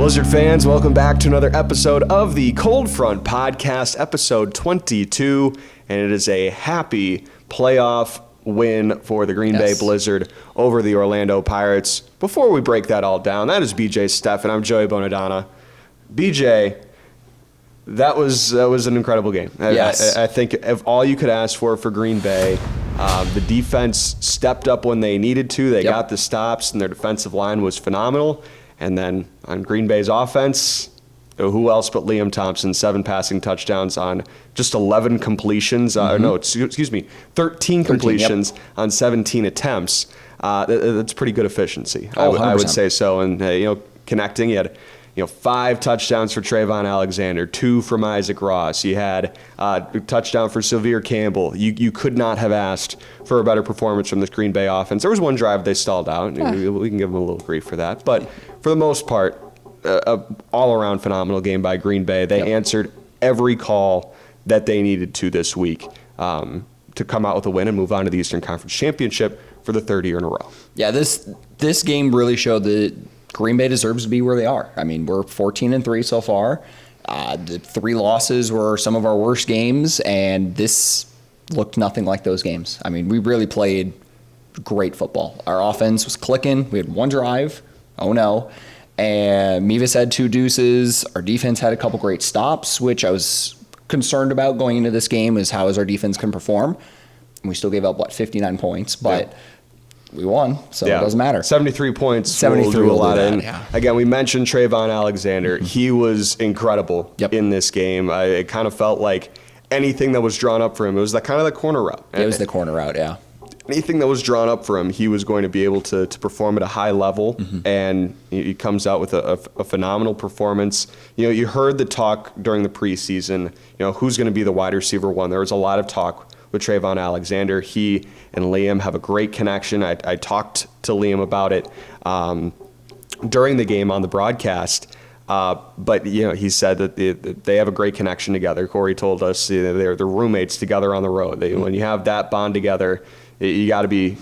Blizzard fans, welcome back to another episode of the Cold Front Podcast, episode 22, and it is a happy playoff win for the Green Bay Blizzard over the Orlando Pirates. Before we break that all down, that is BJ Steff, and I'm Joey Bonadonna. BJ, that was an incredible game. Yes. I think if all you could ask for Green Bay, the defense stepped up when they needed to. They got the stops, and their defensive line was phenomenal. And then on Green Bay's offense, who else but Liam Thompson, 7 passing touchdowns on just 11 completions. 13 completions on 17 attempts. That's pretty good efficiency. I would say so. And, connecting, you had 5 touchdowns for Trayvon Alexander, 2 from Isaac Ross. You had a touchdown for Sylvere Campbell. You could not have asked for a better performance from this Green Bay offense. There was one drive they stalled out. We can give them a little grief for that. But for the most part, all-around phenomenal game by Green Bay. They answered every call that they needed to this week to come out with a win and move on to the Eastern Conference Championship for the 3rd year in a row. Yeah, this game really showed that Green Bay deserves to be where they are. I mean, we're 14-3 so far. The 3 losses were some of our worst games, and this looked nothing like those games. I mean, we really played great football. Our offense was clicking. We had 1 drive. Oh, no. And Mevis had 2 deuces. Our defense had a couple great stops, which I was concerned about going into this game is how is our defense can perform. And we still gave up, 59 points. But we won, so it doesn't matter. 73 points. 73 will do a lot. Again, we mentioned Trayvon Alexander. He was incredible in this game. It kind of felt like anything that was drawn up for him, it was the corner route. It was the corner route, yeah. Anything that was drawn up for him, he was going to be able to perform at a high level, and he comes out with a phenomenal performance. You heard the talk during the preseason, who's going to be the wide receiver 1. There was a lot of talk with Trayvon Alexander. He and Liam have a great connection. I talked to Liam about it during the game on the broadcast, but he said that they have a great connection together. Corey told us they're roommates together on the road. When you have that bond together, you got to be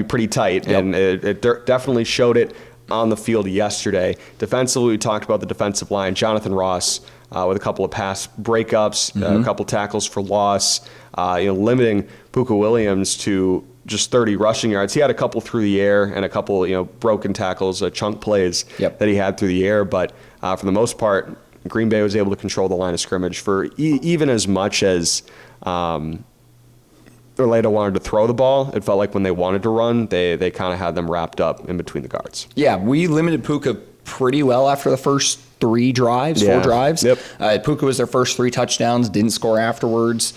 pretty tight, and it definitely showed it on the field yesterday. Defensively, we talked about the defensive line. Jonathan Ross with a couple of pass breakups, a couple tackles for loss, limiting Puka Williams to just 30 rushing yards. He had a couple through the air and a couple broken tackles, chunk plays that he had through the air, but for the most part, Green Bay was able to control the line of scrimmage for even as much as Orlando wanted to throw the ball. It felt like when they wanted to run, they kind of had them wrapped up in between the guards. Yeah, we limited Puka pretty well after the first 4 drives. Puka was their first 3 touchdowns, didn't score afterwards.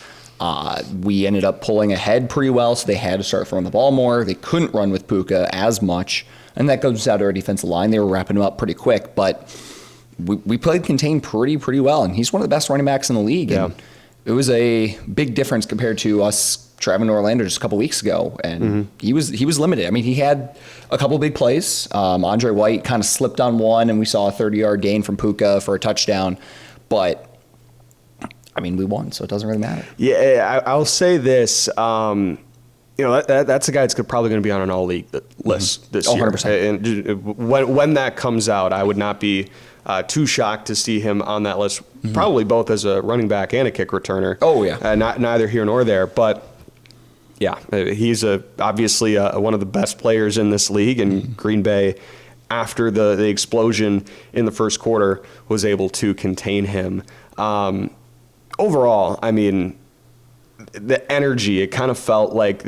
We ended up pulling ahead pretty well, so they had to start throwing the ball more. They couldn't run with Puka as much, and that goes out to our defensive line. They were wrapping him up pretty quick, but we played contained pretty well, and he's one of the best running backs in the league. And it was a big difference compared to us traveling to Orlando just a couple weeks ago, and he was limited. I mean, he had a couple big plays. Andre White kind of slipped on one, and we saw a 30-yard gain from Puka for a touchdown. But, I mean, we won, so it doesn't really matter. Yeah, I'll say this. That's a guy that's probably going to be on an all-league list this year. 100%. And when that comes out, I would not be too shocked to see him on that list, probably both as a running back and a kick returner. Oh, yeah. Neither here nor there, but yeah, he's obviously one of the best players in this league, and Green Bay, after the explosion in the first quarter, was able to contain him. Overall, I mean, the energy, it kind of felt like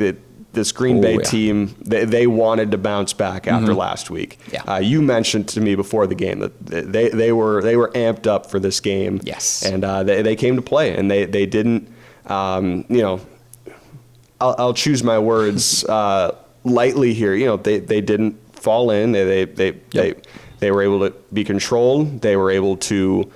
this Green Bay team, they wanted to bounce back after last week. Yeah. You mentioned to me before the game that they were amped up for this game. Yes. And they came to play, and they didn't, I'll choose my words lightly here. They didn't fall in. They were able to be controlled. They were able to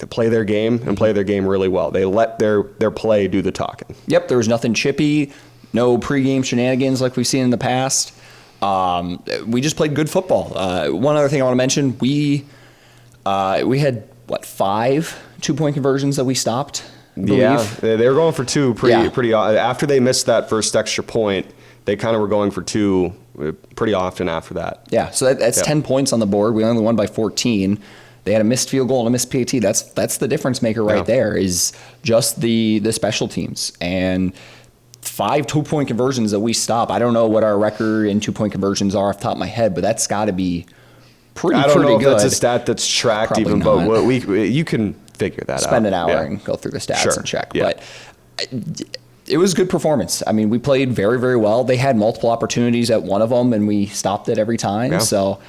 play their game and play their game really well. They let their play do the talking. Yep, there was nothing chippy, no pregame shenanigans like we've seen in the past. We just played good football. One other thing I want to mention, we had 5 2-point conversions that we stopped. Yeah, they were going for 2 pretty. After they missed that first extra point, they kind of were going for 2 pretty often after that. Yeah, so that's 10 points on the board. We only won by 14. They had a missed field goal and a missed PAT. That's the difference maker right there, is just the special teams. And 5 2-point conversions that we stop. I don't know what our record in 2-point conversions are off the top of my head, but that's got to be pretty good. I don't know if that's a stat that's tracked. Probably even, not. But you can figure that out. Spend an hour and go through the stats and check. Yeah. But it was a good performance. I mean, we played very, very well. They had multiple opportunities at one of them, and we stopped it every time. Yeah. So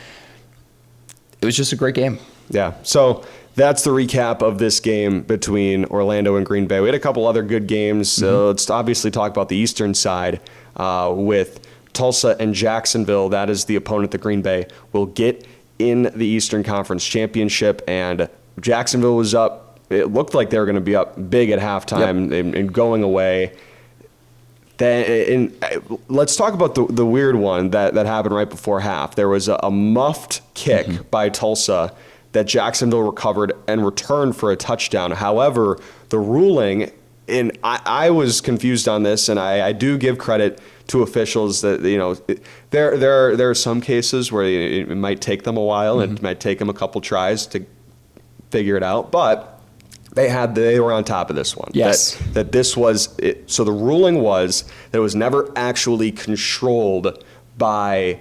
it was just a great game. Yeah. So that's the recap of this game between Orlando and Green Bay. We had a couple other good games. So let's obviously talk about the eastern side with Tulsa and Jacksonville. That is the opponent that Green Bay will get in the Eastern Conference Championship. And Jacksonville was up. It looked like they were going to be up big at halftime and going away. Then, let's talk about the weird one that happened right before half. There was a muffed kick by Tulsa that Jacksonville recovered and returned for a touchdown. However, the ruling, and I was confused on this, and I do give credit to officials that, there are some cases where it might take them a while, and it might take them a couple tries to figure it out, but they were on top of this one. Yes. That this was it. So the ruling was that it was never actually controlled by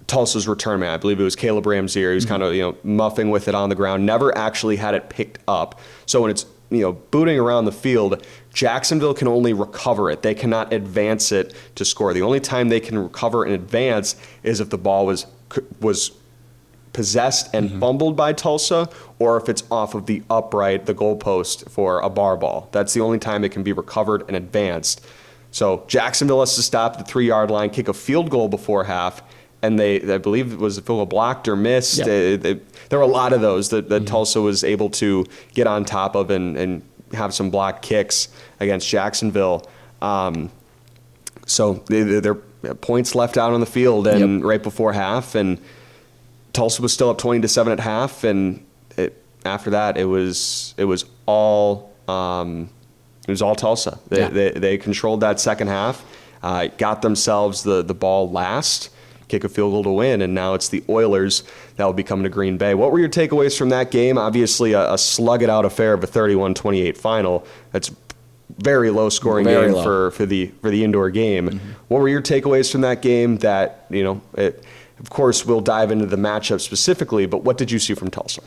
Tulsa's return man. I believe it was Caleb Ramsey. He was kind of muffing with it on the ground. Never actually had it picked up. So when it's booting around the field, Jacksonville can only recover it. They cannot advance it to score. The only time they can recover and advance is if the ball was possessed and fumbled by Tulsa, or if it's off of the goalpost for a bar ball. That's the only time it can be recovered and advanced. So Jacksonville has to stop at the 3-yard line, kick a field goal before half, and I believe it was a field goal blocked or missed. Yep. There were a lot of those that Tulsa was able to get on top of and have some blocked kicks against Jacksonville. So there are points left out on the field and right before half, and Tulsa was still up 20-7 at half, and after that it was all Tulsa. They controlled that second half, got themselves the ball last, kick a field goal to win, and now it's the Oilers that will be coming to Green Bay. What were your takeaways from that game? Obviously a slug-it-out affair of a 31-28 final. That's very low-scoring game for the indoor game. What were your takeaways from that game? That of course, we'll dive into the matchup specifically, but what did you see from Tulsa?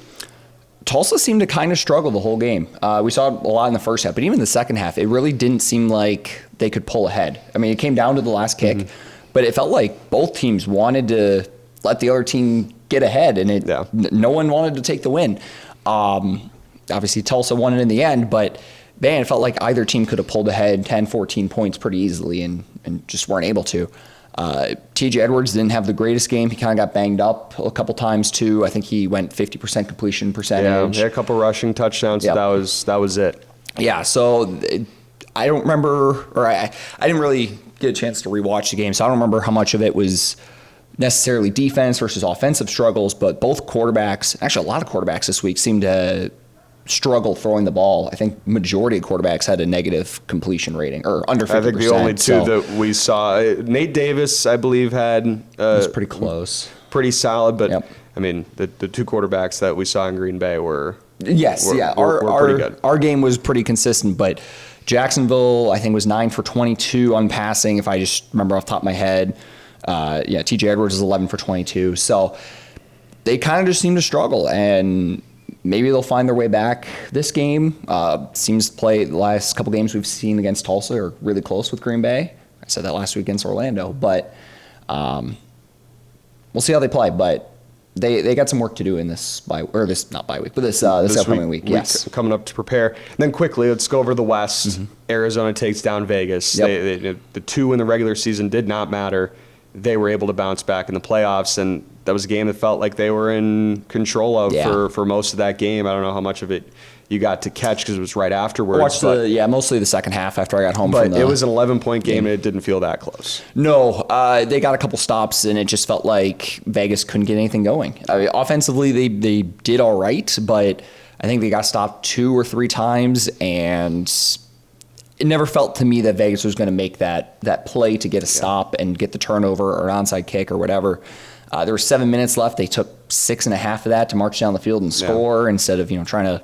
Tulsa seemed to kind of struggle the whole game. We saw a lot in the first half, but even the second half, it really didn't seem like they could pull ahead. I mean, it came down to the last kick, but it felt like both teams wanted to let the other team get ahead, and no one wanted to take the win. Obviously, Tulsa won it in the end, but man, it felt like either team could have pulled ahead 10, 14 points pretty easily and just weren't able to. TJ Edwards didn't have the greatest game. He kind of got banged up a couple times too. I think he went 50% completion percentage. Yeah, he had a couple rushing touchdowns. Yep. That was it. Yeah, so I don't remember, or I didn't really get a chance to rewatch the game, so I don't remember how much of it was necessarily defense versus offensive struggles, but both quarterbacks, actually a lot of quarterbacks this week, seemed to struggle throwing the ball. I think majority of quarterbacks had a negative completion rating, or under 50%. I think the only two that we saw, Nate Davis, I believe, had was pretty close, pretty solid. But I mean, the two quarterbacks that we saw in Green Bay were pretty good. Our game was pretty consistent, but Jacksonville, I think, was 9 for 22 on passing, if I just remember off the top of my head. TJ Edwards is 11 for 22. So they kind of just seem to struggle, and maybe they'll find their way back this game. Seems to play the last couple games we've seen against Tulsa are really close with Green Bay. I said that last week against Orlando, but we'll see how they play. But they got some work to do in this this upcoming week. Yes, coming up to prepare. And then quickly, let's go over the West. Arizona takes down Vegas. Yep. The two in the regular season did not matter. They were able to bounce back in the playoffs, and that was a game that felt like they were in control of for most of that game. I don't know how much of it you got to catch because it was right afterwards. Mostly the second half after I got home. But it was an 11-point game, and it didn't feel that close. No, they got a couple stops, and it just felt like Vegas couldn't get anything going. I mean, offensively, they did all right, but I think they got stopped 2 or 3 times, and it never felt to me that Vegas was going to make that play to get a stop and get the turnover or an onside kick or whatever. There were 7 minutes left. They took 6.5 of that to march down the field and score instead of trying to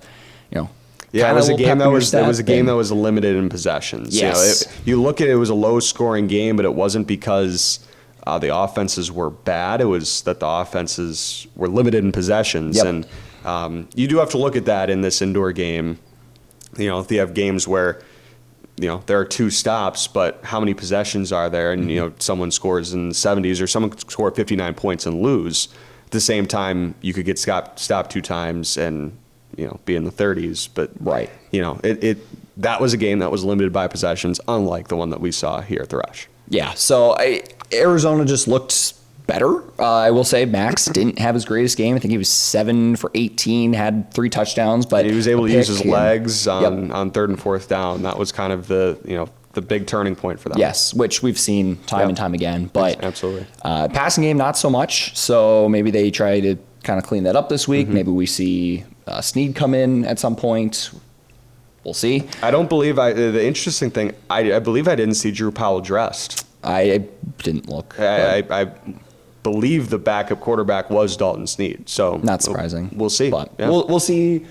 it was a game that was limited in possessions. Yes. You look at it was a low scoring game, but it wasn't because the offenses were bad. It was that the offenses were limited in possessions, and you do have to look at that in this indoor game. If you have games where there are 2 stops, but how many possessions are there? And, someone scores in the 70s or someone could score 59 points and lose. At the same time, you could get stopped 2 times and, be in the 30s. But, that was a game that was limited by possessions, unlike the one that we saw here at the Resch. Yeah, so Arizona just looked better. I will say Max didn't have his greatest game. I think he was 7 for 18, had 3 touchdowns, but he was able to use his legs on 3rd and 4th down. That was kind of the big turning point for them. Yes, which we've seen time and time again. But absolutely, passing game not so much. So maybe they try to kind of clean that up this week. Maybe we see Snead come in at some point. We'll see. I don't believe the interesting thing. I believe I didn't see Drew Powell dressed. I didn't look. I believe the backup quarterback was Dalton Snead. So not surprising. We'll see. But we'll see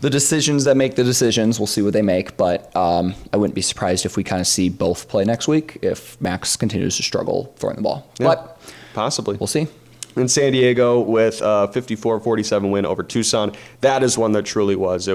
the decisions that make the decisions. We'll see what they make. But I wouldn't be surprised if we kind of see both play next week if Max continues to struggle throwing the ball. Yeah, but possibly. We'll see. In San Diego with a 54-47 win over Tucson. That is one that truly was.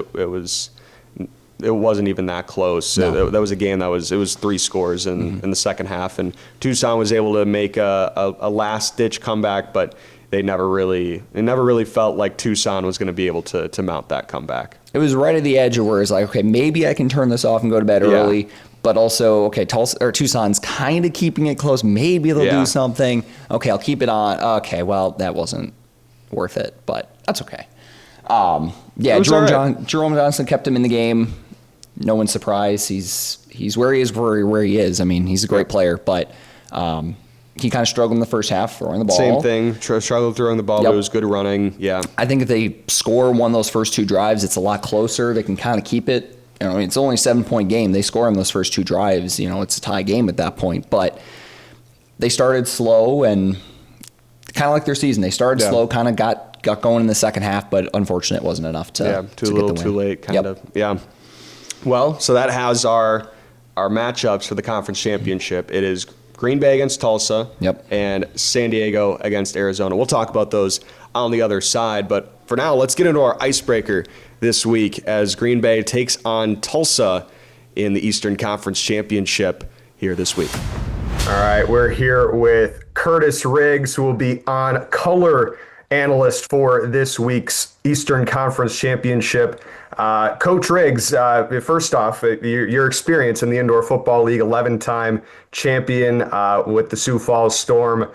It wasn't even that close. No. That was a game it was 3 scores in the second half, and Tucson was able to make a last ditch comeback, but it never really felt like Tucson was going to be able to mount that comeback. It was right at the edge of where it's like, okay, maybe I can turn this off and go to bed early, but also, okay, Tucson's kind of keeping it close. Maybe they'll do something. Okay, I'll keep it on. Okay, well, that wasn't worth it, but that's okay. Jerome Johnson kept him in the game. No one's surprised. He's where he is, where he is. I mean, he's a great player, but he kind of struggled in the first half throwing the ball. Same thing. Struggled throwing the ball, but it was good running. Yeah. I think if they score one of those first 2 drives, it's a lot closer. They can kind of keep it. It's only a 7-point game. They score on those first 2 drives. It's a tie game at that point. But they started slow and kind of like their season. They started slow, kind of got going in the second half, but unfortunately it wasn't enough to get the win. Too late, kind of. Yeah. Well, so that has our matchups for the conference championship. It is Green Bay against Tulsa and San Diego against Arizona. We'll talk about those on the other side, but for now, let's get into our icebreaker this week as Green Bay takes on Tulsa in the Eastern Conference Championship here this week. All right, we're here with Kurtiss Riggs, who will be on color analyst for this week's Eastern Conference Championship. Coach Riggs, first off, your experience in the Indoor Football League, 11-time champion with the Sioux Falls Storm.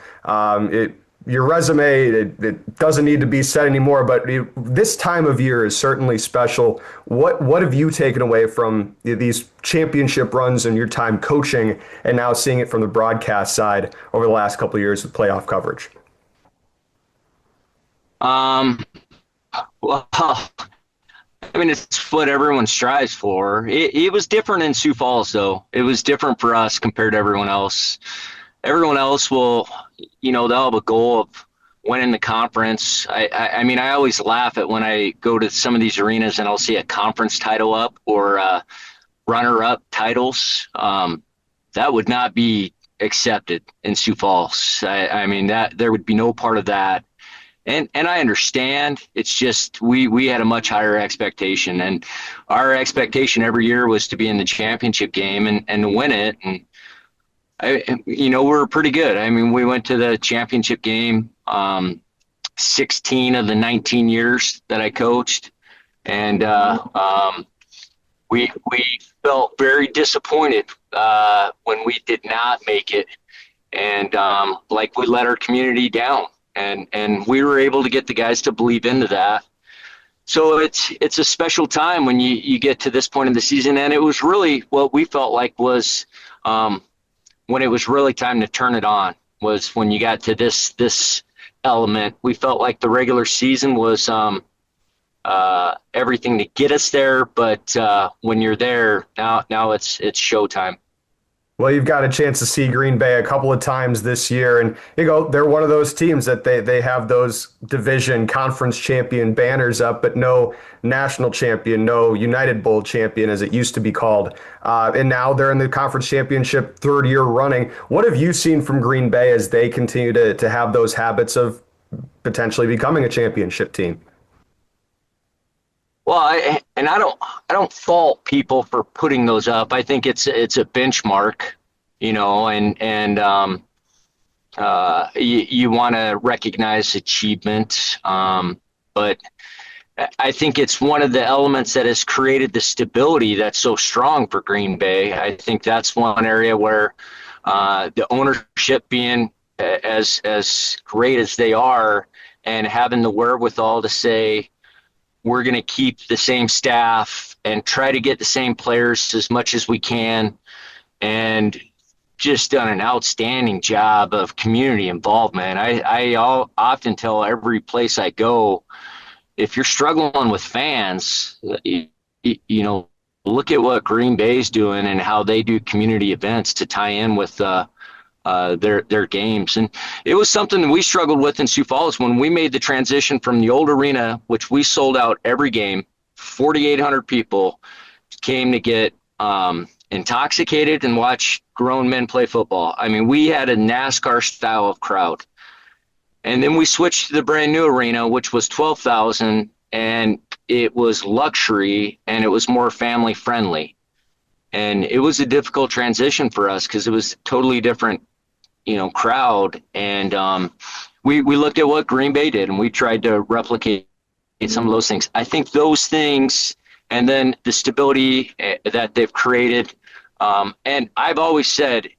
Your resume, it doesn't need to be said anymore, but this time of year is certainly special. What have you taken away from these championship runs and your time coaching and now seeing it from the broadcast side over the last couple of years with playoff coverage? Well, I mean, it's what everyone strives for. It was different in Sioux Falls, though. It was different for us compared to everyone else. Everyone else will, they'll have a goal of winning the conference. I mean, I always laugh at when I go to some of these arenas and I'll see a conference title up or runner-up titles. That would not be accepted in Sioux Falls. I mean, that there would be no part of that. And I understand. It's just we had a much higher expectation, and our expectation every year was to be in the championship game and to win it. And we're pretty good. I mean, we went to the championship game 16 of the 19 years that I coached, and we felt very disappointed when we did not make it, and like we let our community down. And we were able to get the guys to believe into that. So it's a special time when you get to this point in the season. And it was really what we felt like was when it was really time to turn it on, was when you got to this element. We felt like the regular season was everything to get us there. But when you're there, now it's showtime. Well, you've got a chance to see Green Bay a couple of times this year, and they're one of those teams that they have those division conference champion banners up, but no national champion, no United Bowl champion as it used to be called. And now they're in the conference championship third year running. What have you seen from Green Bay as they continue to have those habits of potentially becoming a championship team? Well, I don't fault people for putting those up. I think it's a benchmark, and you want to recognize achievement. But I think it's one of the elements that has created the stability that's so strong for Green Bay. I think that's one area where the ownership being as great as they are and having the wherewithal to say, we're going to keep the same staff and try to get the same players as much as we can, and just done an outstanding job of community involvement. I often tell every place I go, if you're struggling with fans, look at what Green Bay's doing and how they do community events to tie in with their games. And it was something that we struggled with in Sioux Falls when we made the transition from the old arena, which we sold out every game. 4,800 people came to get intoxicated and watch grown men play football. I mean, we had a NASCAR style of crowd. And then we switched to the brand new arena, which was 12,000, and it was luxury and it was more family friendly. And it was a difficult transition for us because it was totally different, crowd. And we looked at what Green Bay did and we tried to replicate some of those things. I think those things, and then the stability that they've created. And I've always said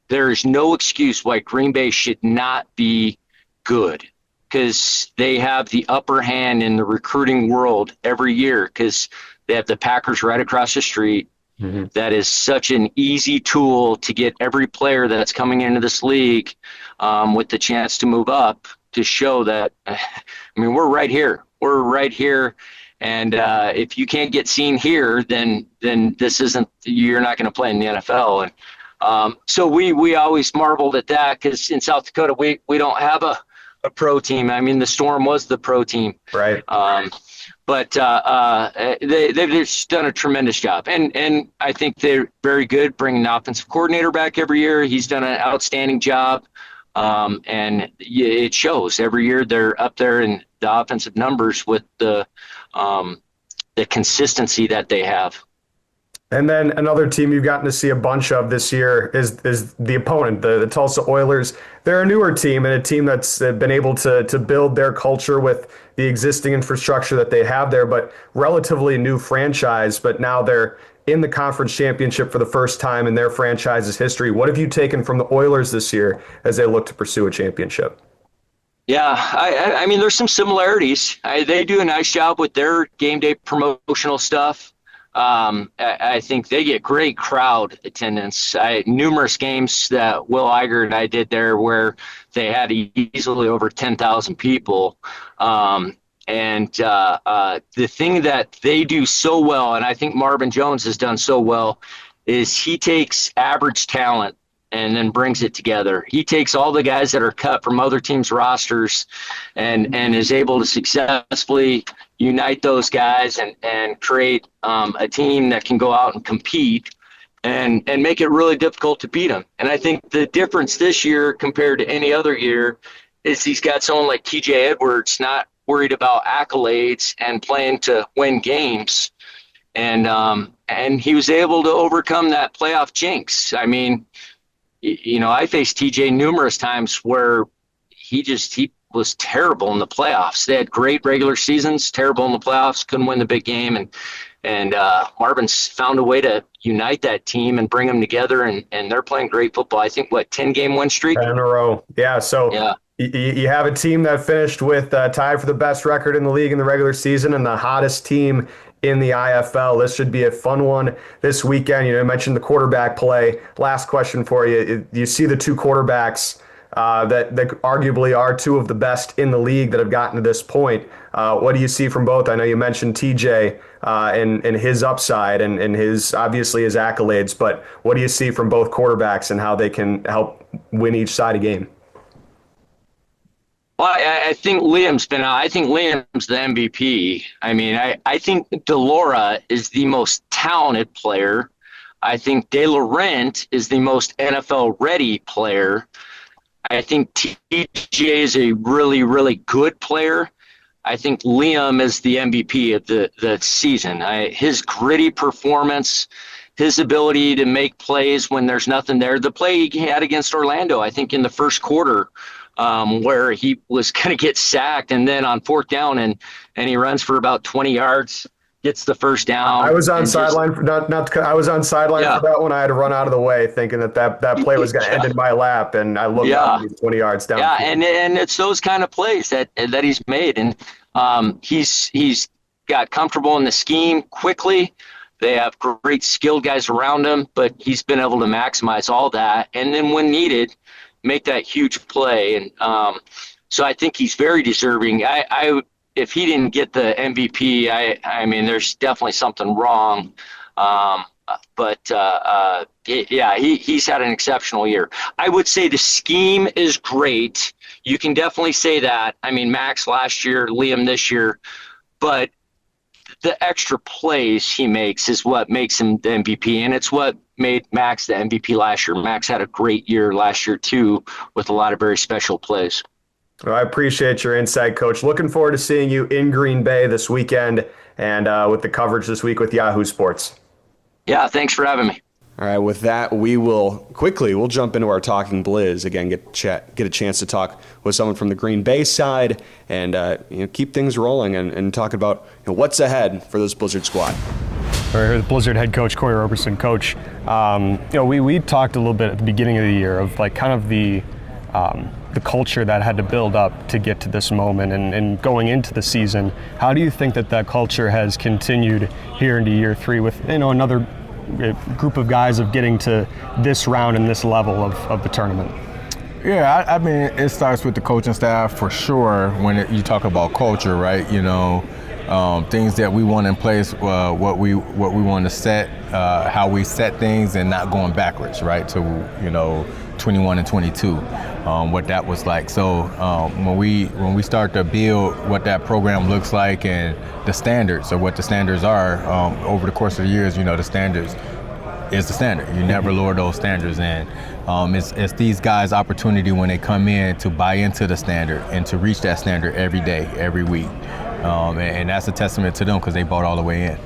there is no excuse why Green Bay should not be good, because they have the upper hand in the recruiting world every year because they have the Packers right across the street. Mm-hmm. That is such an easy tool to get every player that's coming into this league with the chance to move up, to show that, we're right here. We're right here. And if you can't get seen here, then you're not going to play in the NFL. And so we always marveled at that, because in South Dakota, we don't have a pro team. I mean, the Storm was the pro team. Right. But they've just done a tremendous job. And I think they're very good bringing the offensive coordinator back every year. He's done an outstanding job. And it shows every year. They're up there in the offensive numbers with the consistency that they have. And then another team you've gotten to see a bunch of this year is the opponent, the Tulsa Oilers. They're a newer team, and a team that's been able to build their culture with the existing infrastructure that they have there, but relatively new franchise. But now they're in the conference championship for the first time in their franchise's history. What have you taken from the Oilers this year as they look to pursue a championship? Yeah, I mean, there's some similarities. They do a nice job with their game day promotional stuff. I think they get great crowd attendance. Numerous games that Will Iger and I did there where they had easily over 10,000 people. And the thing that they do so well, and I think Marvin Jones has done so well, is he takes average talent and then brings it together. He takes all the guys that are cut from other teams' rosters and is able to successfully unite those guys and create a team that can go out and compete and make it really difficult to beat them. And I think the difference this year compared to any other year is he's got someone like TJ Edwards not worried about accolades and playing to win games. And he was able to overcome that playoff jinx. I mean, I faced TJ numerous times where he was terrible in the playoffs. They had great regular seasons, terrible in the playoffs, couldn't win the big game. And Marvin's found a way to unite that team and bring them together, and they're playing great football. I think, 10-game win streak? 10 in a row. Yeah, so yeah. You have a team that finished with tied for the best record in the league in the regular season and the hottest team in the IFL. This should be a fun one this weekend. You mentioned the quarterback play. Last question for you. You see the two quarterbacks that arguably are two of the best in the league that have gotten to this point. What do you see from both? I know you mentioned TJ and his upside and his obviously his accolades, but what do you see from both quarterbacks and how they can help win each side a game? Well, I think Liam's the MVP. I mean, I think DeLaura is the most talented player. I think De Laurent is the most NFL ready player. I think TJ is a really, really good player. I think Liam is the MVP of the season. His gritty performance, his ability to make plays when there's nothing there. The play he had against Orlando, I think in the first quarter, where he was going to get sacked, and then on fourth down, and he runs for about 20 yards, gets the first down. I was on sideline for that one. I had to run out of the way thinking that play was going to end in my lap, and I looked up, he's 20 yards down. Yeah, and it's those kind of plays that he's made, and he's got comfortable in the scheme quickly. They have great skilled guys around him, but he's been able to maximize all that, and then when needed, make that huge play. And so I think he's very deserving. If he didn't get the MVP, I mean, there's definitely something wrong. He's had an exceptional year. I would say the scheme is great. You can definitely say that. I mean, Max last year, Liam this year, but the extra plays he makes is what makes him the MVP, and it's what made Max the MVP last year. Max had a great year last year too, with a lot of very special plays. Well, I appreciate your insight, Coach. Looking forward to seeing you in Green Bay this weekend and with the coverage this week with Yahoo Sports. Yeah, thanks for having me. All right, with that, we'll jump into our Talking Blizz. Again, get a chance to talk with someone from the Green Bay side and keep things rolling and talk about what's ahead for this Blizzard squad. We're here with Blizzard head coach Corey Roberson. Coach, we talked a little bit at the beginning of the year of like kind of the culture that had to build up to get to this moment and going into the season. How do you think that culture has continued here into year 3 with another group of guys of getting to this round and this level of the tournament? Yeah, I mean, it starts with the coaching staff for sure when you talk about culture, right? Things that we want in place, what we want to set, how we set things and not going backwards, right? To, 21 and 22, what that was like. So when we start to build what that program looks like and the standards or what the standards are over the course of the years, the standards is the standard. You never lower those standards, and it's these guys' opportunity when they come in to buy into the standard and to reach that standard every day, every week. And that's a testament to them because they bought all the way in.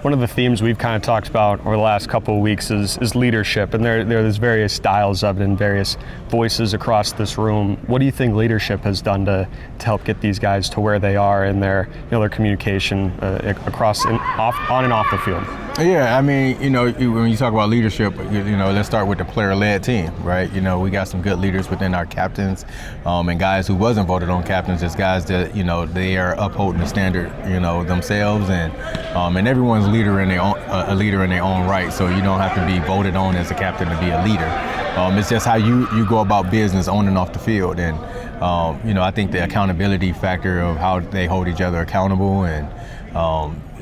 One of the themes we've kind of talked about over the last couple of weeks is leadership, and there's various styles of it and various voices across this room. What do you think leadership has done to help get these guys to where they are in their communication across on and off the field? Yeah, I mean, when you talk about leadership, let's start with the player-led team, right? We got some good leaders within our captains, and guys who wasn't voted on captains as guys that, they are upholding the standard, themselves, and everyone's a leader in their own right. So you don't have to be voted on as a captain to be a leader. It's just how you go about business on and off the field, and I think the accountability factor of how they hold each other accountable and.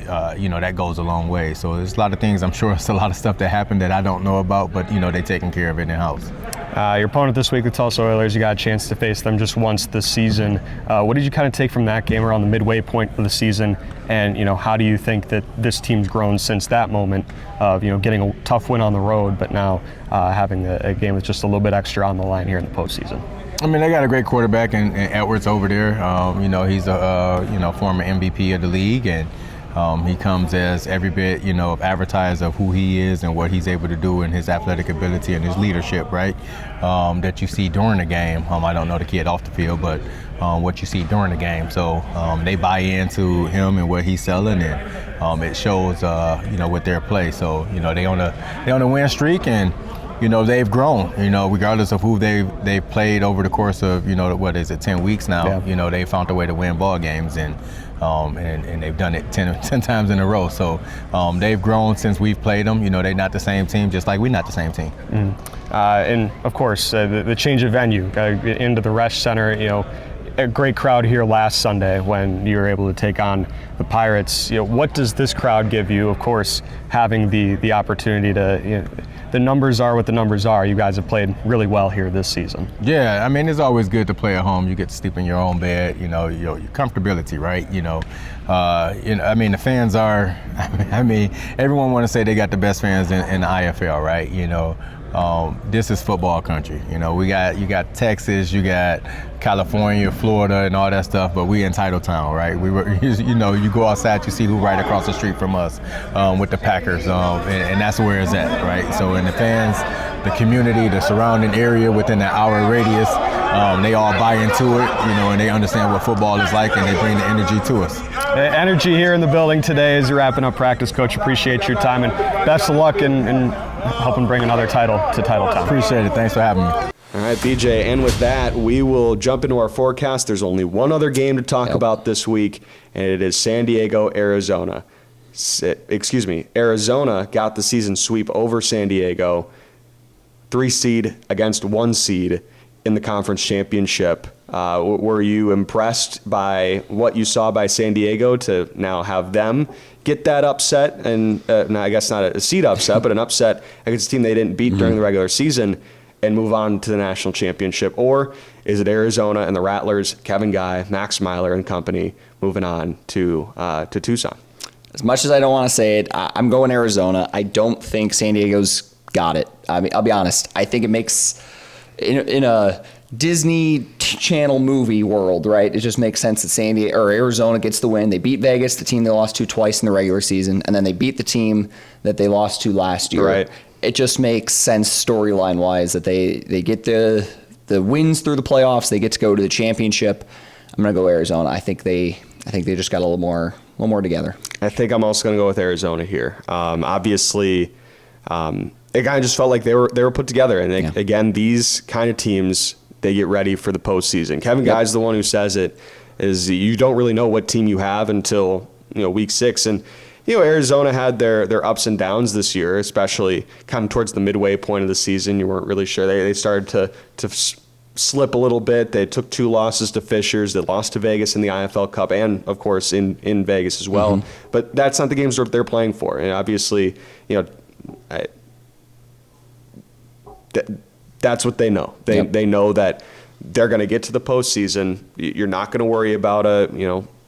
That goes a long way. So there's a lot of things, I'm sure it's a lot of stuff that happened that I don't know about, but, they're taking care of it in-house. Your opponent this week, the Tulsa Oilers, you got a chance to face them just once this season. What did you kind of take from that game around the midway point of the season? And, how do you think that this team's grown since that moment of, getting a tough win on the road, but now having a game with just a little bit extra on the line here in the postseason? I mean, they got a great quarterback in Edwards over there. He's a former MVP of the league, and he comes as every bit, advertised of who he is and what he's able to do and his athletic ability and his leadership, right? That you see during the game. I don't know the kid off the field, but what you see during the game. So they buy into him and what he's selling, and it shows, with their play. So, they on a win streak, and they've grown, regardless of who they've played over the course of, 10 weeks now. Yeah. They found a way to win ball games, and and they've done it 10 times in a row. So they've grown since we've played them. You know, they're not the same team, just like we're not the same team. And of course, the change of venue into the Resch Center, you know, a great crowd here last Sunday when you were able to take on the Pirates. You know, what does this crowd give you? Of course, having the opportunity to, you know, the numbers are what the numbers are. You guys have played really well here this season. Yeah, I mean, it's always good to play at home. You get to sleep in your own bed, you know, your comfortability, right? You know, I mean, the fans are, I mean, everyone want to say they got the best fans in the IFL, right? You know, this is football country. You know, you got Texas, you got California, Florida, and all that stuff, but we in Title Town, right? We were, you know, you go outside, you see who right across the street from us with the Packers, and that's where it's at, right? So, and the fans, the community, the surrounding area within an hour radius, they all buy into it, you know, and they understand what football is like, and they bring the energy to us. Energy here in the building today as you're wrapping up practice, Coach. Appreciate your time, and best of luck in helping bring another title to Title Town. Appreciate it. Thanks for having me. All right, BJ, and with that, we will jump into our forecast. There's only one other game to talk about this week, and it is San Diego, Arizona. Arizona got the season sweep over San Diego, 3 seed against 1 seed in the conference championship. Were you impressed by what you saw by San Diego to now have them get that upset? And I guess not a seed upset, but an upset against a team they didn't beat during the regular season and move on to the national championship? Or is it Arizona and the Rattlers, Kevin Guy, Max Myler and company moving on to Tucson? As much as I don't want to say it, I'm going Arizona. I don't think San Diego's got it. I mean, I'll be honest. I think it makes, in a Disney Channel movie world, right? It just makes sense that Arizona gets the win. They beat Vegas, the team they lost to twice in the regular season, and then they beat the team that they lost to last year. Right. It just makes sense storyline wise that they get the wins through the playoffs. They get to go to the championship. I'm gonna go Arizona. I think they just got a little more together. I think I'm also gonna go with Arizona here. Obviously, it kind of just felt like they were put together, and again, these kind of teams, they get ready for the postseason. Kevin Guy's the one who says it, is you don't really know what team you have until, you know, week 6. And, you know, Arizona had their ups and downs this year, especially kind of towards the midway point of the season. You weren't really sure. They started to slip a little bit. They took 2 losses to Fishers. They lost to Vegas in the IFL Cup and, of course, in Vegas as well. But that's not the games they're playing for. And obviously, you know, that's what they know. They know that they're going to get to the postseason. You're not going to worry about a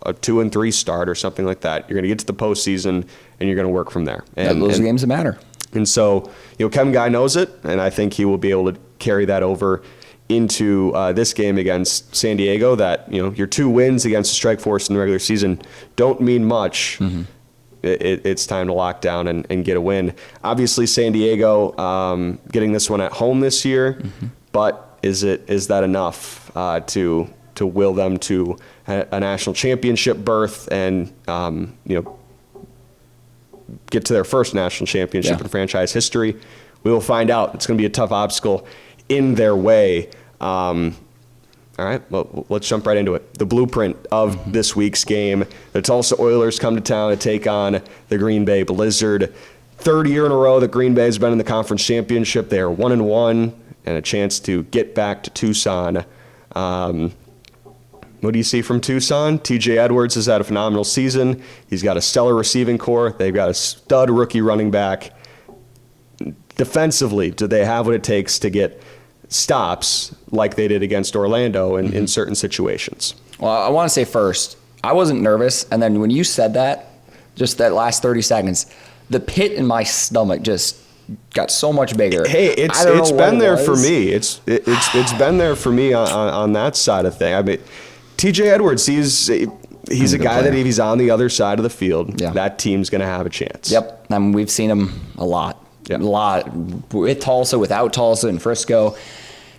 2-3 start or something like that. You're going to get to the postseason and you're going to work from there. And those are games that matter. And so, you know, Kevin Guy knows it, and I think he will be able to carry that over into this game against San Diego. That, you know, your 2 wins against the Strike Force in the regular season don't mean much. It's time to lock down and get a win. Obviously, San Diego getting this one at home this year, but is that enough to will them to a national championship berth and you know, get to their first national championship in franchise history? We will find out. It's going to be a tough obstacle in their way. All right, well, let's jump right into it. The blueprint of this week's game. The Tulsa Oilers come to town to take on the Green Bay Blizzard. 3rd year in a row that Green Bay has been in the conference championship. They are 1-1 and a chance to get back to Tucson. What do you see from Tucson? TJ Edwards has had a phenomenal season. He's got a stellar receiving core. They've got a stud rookie running back. Defensively, do they have what it takes to get stops like they did against Orlando in certain situations? Well, I want to say first, I wasn't nervous, and then when you said that, just that last 30 seconds, the pit in my stomach just got so much bigger. Hey, it's been there for me. It's been there for me on that side of thing. I mean, TJ Edwards, he's a guy that if he's on the other side of the field, that team's going to have a chance. Yep, I mean, we've seen him a lot. A lot with Tulsa, without Tulsa, and Frisco.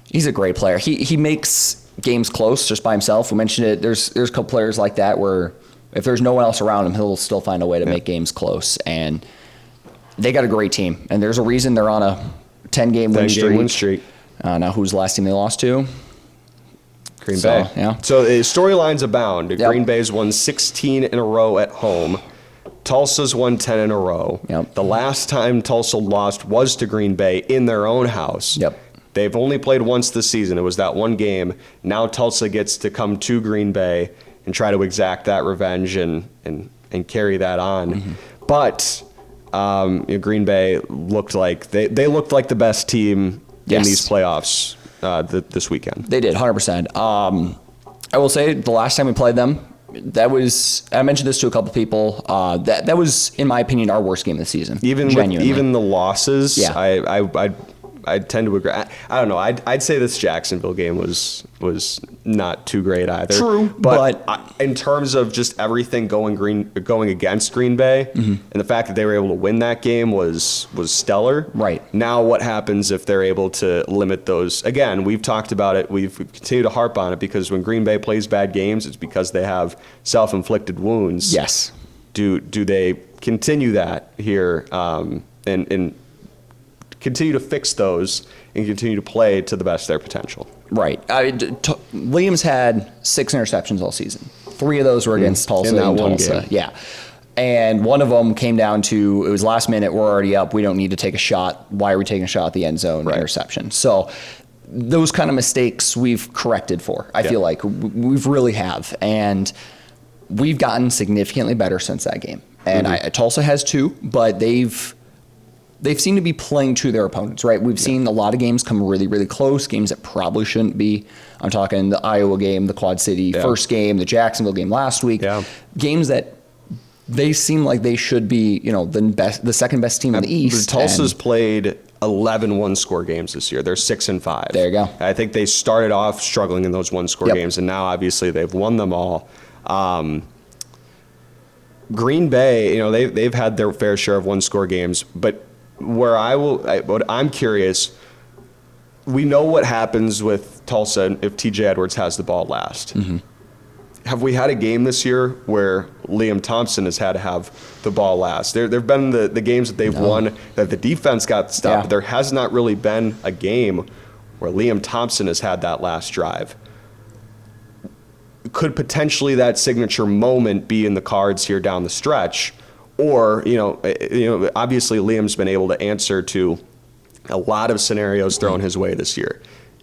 He's a great player. He makes games close just by himself. We mentioned it. There's a couple players like that where if there's no one else around him, he'll still find a way to make games close. And they got a great team. And there's a reason they're on a 10-game win streak. Now, who's the last team they lost to? Green Bay. Yeah. So storylines abound. Yep. Green Bay's won 16 in a row at home. Tulsa's won 10 in a row. Yep. The last time Tulsa lost was to Green Bay in their own house. Yep. They've only played once this season. It was that one game. Now Tulsa gets to come to Green Bay and try to exact that revenge and carry that on. Mm-hmm. But Green Bay looked like they looked like the best team in these playoffs this weekend. They did, 100%. I will say the last time we played them, that was, I mentioned this to a couple people, that was, in my opinion, our worst game of the season. Even the losses, Yeah. I tend to agree. I don't know. I'd say this Jacksonville game was not too great either. True, but in terms of just everything going against Green Bay, and the fact that they were able to win that game was stellar. Right. Now, what happens if they're able to limit those? Again, we've talked about it. We've continued to harp on it because when Green Bay plays bad games, it's because they have self-inflicted wounds. Yes. Do they continue that here and continue to fix those and continue to play to the best of their potential? Right. Liam's had 6 interceptions all season. 3 of those were against Tulsa. In that one Tulsa. game. Yeah. And one of them came down to, it was last minute, we're already up, we don't need to take a shot. Why are we taking a shot at the end zone? Right. Interception. So those kind of mistakes we've corrected for. I feel like we've really have. And we've gotten significantly better since that game. And Tulsa has too, but they've seemed to be playing to their opponents, right? We've seen a lot of games come really, really close, games that probably shouldn't be. I'm talking the Iowa game, the Quad City first game, the Jacksonville game last week. Yeah. Games that they seem like they should be, the second best team in the East. Tulsa's played 11 one-score games this year. They're 6-5. There you go. I think they started off struggling in those one-score games, and now obviously they've won them all. Green Bay, they've had their fair share of one-score games, but what I'm curious, we know what happens with Tulsa if TJ Edwards has the ball last. Have we had a game this year where Liam Thompson has had to have the ball last? There have been the games that they've won that the defense got stopped, but there has not really been a game where Liam Thompson has had that last drive. Could potentially that signature moment be in the cards here down the stretch? Or, obviously Liam's been able to answer to a lot of scenarios thrown his way this year.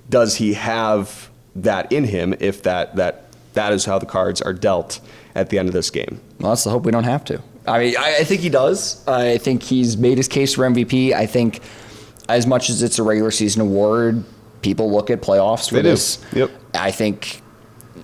Does he have that in him if that is how the cards are dealt at the end of this game? Well, that's the hope we don't have to. I mean, I think he does. I think he's made his case for MVP. I think as much as it's a regular season award, people look at playoffs for this. Yep. I think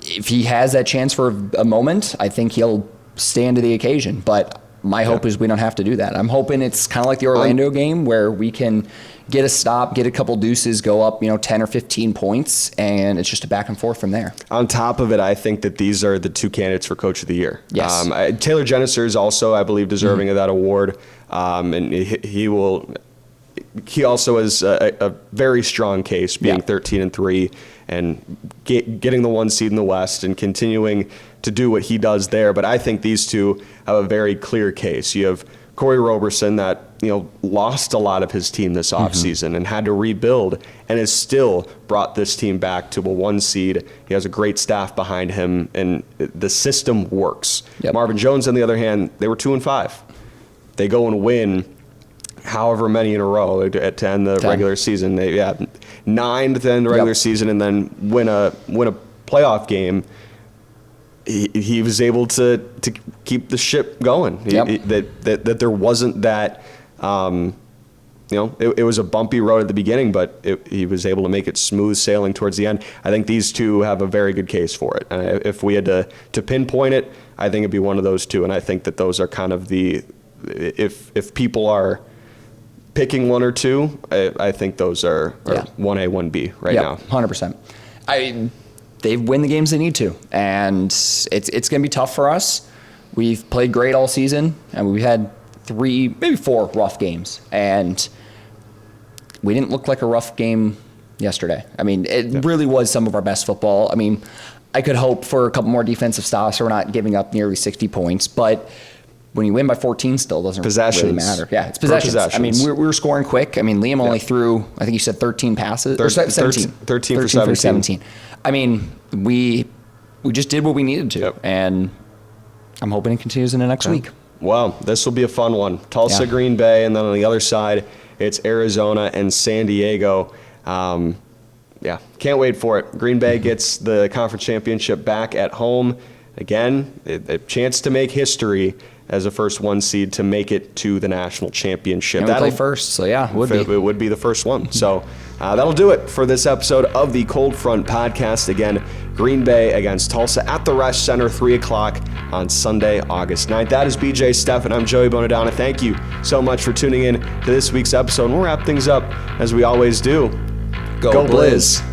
if he has that chance for a moment, I think he'll stand to the occasion. But my hope is we don't have to do that. I'm hoping it's kind of like the Orlando game where we can get a stop, get a couple deuces, go up, 10 or 15 points, and it's just a back and forth from there. On top of it, I think that these are the 2 candidates for Coach of the Year. Yes. Taylor Jenniser is also, I believe, deserving of that award, and he also has a very strong case, being 13-3 and getting the 1 seed in the West and continuing to do what he does there. But I think these two have a very clear case. You have Corey Roberson that lost a lot of his team this offseason and had to rebuild and has still brought this team back to a 1 seed. He has a great staff behind him, and the system works. Yep. Marvin Jones, on the other hand, they were 2-5. They go and win however many in a row to end the regular season. They 9 to end the regular season and then win a playoff game. He was able to keep the ship going. That there wasn't that, it was a bumpy road at the beginning, but he was able to make it smooth sailing towards the end. I think these two have a very good case for it. And if we had to pinpoint it, I think it'd be one of those two. And I think that those are kind of if people are picking one or two, I think those are 1A, 1B right now. 100%. They win the games they need to, and it's going to be tough for us. We've played great all season, and we've had 3, maybe 4 rough games, and we didn't look like a rough game yesterday. I mean, it really was some of our best football. I mean, I could hope for a couple more defensive stops so we're not giving up nearly 60 points, but when you win by 14 still doesn't really matter. Yeah, it's possessions. I mean, we were scoring quick. I mean, Liam only threw, I think you said 13 passes. 13 for 17. I mean, we just did what we needed to. And I'm hoping it continues in the next week. Well, this will be a fun one. Tulsa, Green Bay, and then on the other side, it's Arizona and San Diego. Can't wait for it. Green Bay gets the conference championship back at home. Again, a chance to make history as a first one seed to make it to the national championship. That'll play first, so it would be the first one. So that'll do it for this episode of the Cold Front Podcast. Again, Green Bay against Tulsa at the Resch Center, 3 o'clock on Sunday, August 9th. That is BJ Steff, and I'm Joey Bonadonna. Thank you so much for tuning in to this week's episode. And we'll wrap things up as we always do. Go Blizz.